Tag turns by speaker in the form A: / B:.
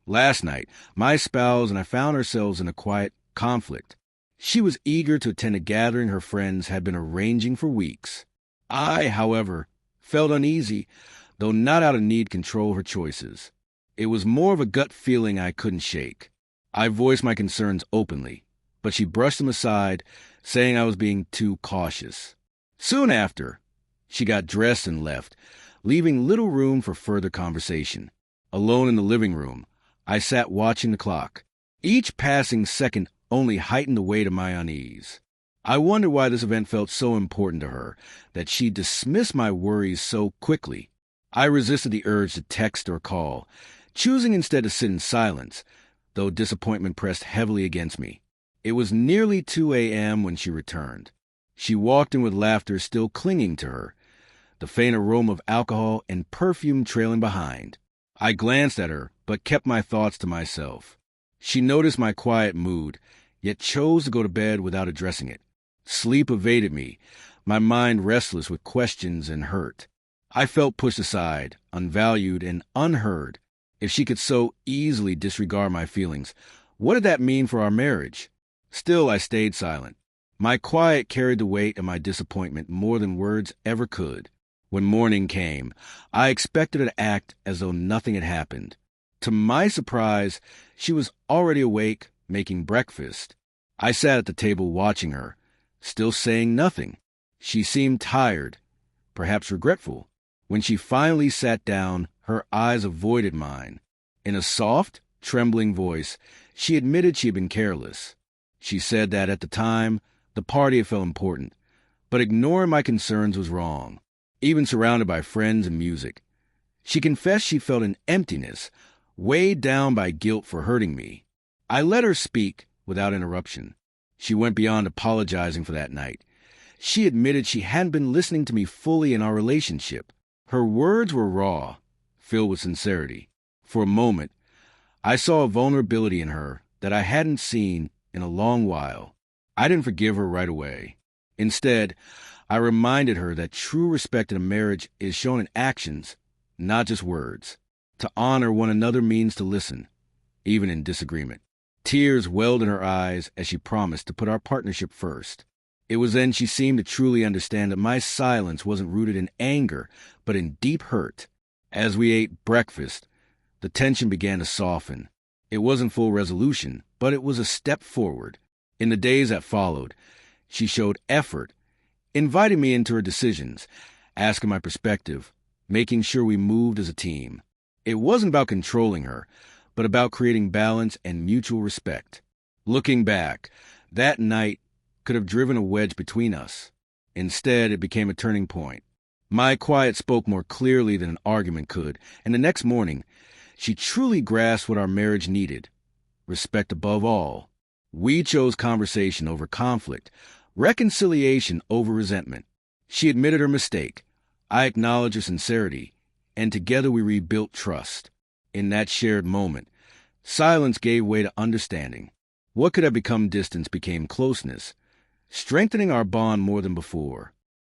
A: Last night, my spouse and I found ourselves in a quiet conflict. She was eager to attend a gathering her friends had been arranging for weeks. I, however, felt uneasy, though not out of need to control her choices. It was more of a gut feeling I couldn't shake. I voiced my concerns openly, but she brushed them aside, saying I was being too cautious. Soon after, she got dressed and left, leaving little room for further conversation. Alone in the living room, I sat watching the clock. Each passing second only heightened the weight of my unease. I wondered why this event felt so important to her, that she dismissed my worries so quickly. I resisted the urge to text or call, choosing instead to sit in silence, though disappointment pressed heavily against me. It was nearly 2 a.m. when she returned. She walked in with laughter still clinging to her, the faint aroma of alcohol and perfume trailing behind. I glanced at her, but kept my thoughts to myself. She noticed my quiet mood, yet chose to go to bed without addressing it. Sleep evaded me, my mind restless with questions and hurt. I felt pushed aside, unvalued, and unheard. If she could so easily disregard my feelings, what did that mean for our marriage? Still, I stayed silent. My quiet carried the weight of my disappointment more than words ever could. When morning came, I expected her to act as though nothing had happened. To my surprise, she was already awake, making breakfast. I sat at the table watching her, still saying nothing. She seemed tired, perhaps regretful. When she finally sat down, her eyes avoided mine. In a soft, trembling voice, she admitted she had been careless. She said that at the time, the party had felt important, but ignoring my concerns was wrong, even surrounded by friends and music. She confessed she felt an emptiness, weighed down by guilt for hurting me. I let her speak without interruption. She went beyond apologizing for that night. She admitted she hadn't been listening to me fully in our relationship. Her words were raw, filled with sincerity. For a moment, I saw a vulnerability in her that I hadn't seen in a long while. I didn't forgive her right away. Instead, I reminded her that true respect in a marriage is shown in actions, not just words. To honor one another means to listen, even in disagreement. Tears welled in her eyes as she promised to put our partnership first. It was then she seemed to truly understand that my silence wasn't rooted in anger, but in deep hurt. As we ate breakfast, the tension began to soften. It wasn't full resolution, but it was a step forward. In the days that followed, she showed effort, inviting me into her decisions, asking my perspective, making sure we moved as a team. It wasn't about controlling her, but about creating balance and mutual respect. Looking back, that night could have driven a wedge between us. Instead, it became a turning point. My quiet spoke more clearly than an argument could, and the next morning, she truly grasped what our marriage needed. Respect above all. We chose conversation over conflict, reconciliation over resentment. She admitted her mistake. I acknowledged her sincerity, and together we rebuilt trust. In that shared moment, silence gave way to understanding. What could have become distance became closeness, strengthening our bond more than before.